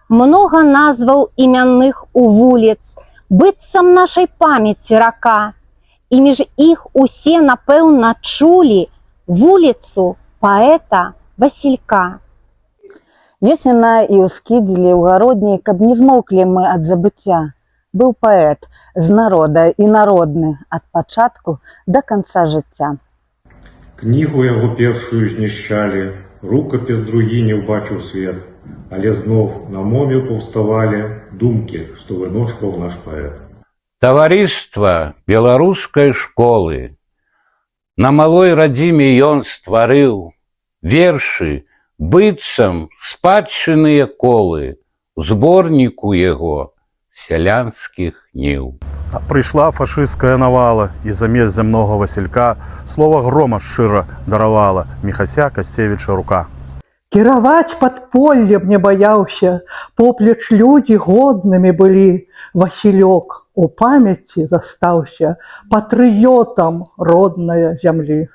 Много назваў імянных у вуліц, быццам нашай памяці рака. І між іх усе, напэўна, чулі вуліцу паэта Васілька. Есена і ўскідзілі ў гародні, каб не змоўклі мы ад забыцця. Быў паэт з народа і народны ад пачатку да канца жыцця. Кнігу яго першую знішчалі, рукапіс другі не ўбачыў свет, але зноў на мове паўставалі думкі, што выношваў наш паэт. Таварыства беларускай школы. На малой радзіме ён стварыў вершы, быццам спадчынныя колы, у зборніку яго сялянскіх ніў. Прыйшла фашысцкая навала, і замест зямнога Васілька слова грома шчыра даравала Міхася Касцевіча рука. Кіраваць падполлем не баяўся, поплеч людзі годнымі былі. Васілёк у памяці застаўся патрыётам роднае зямлі.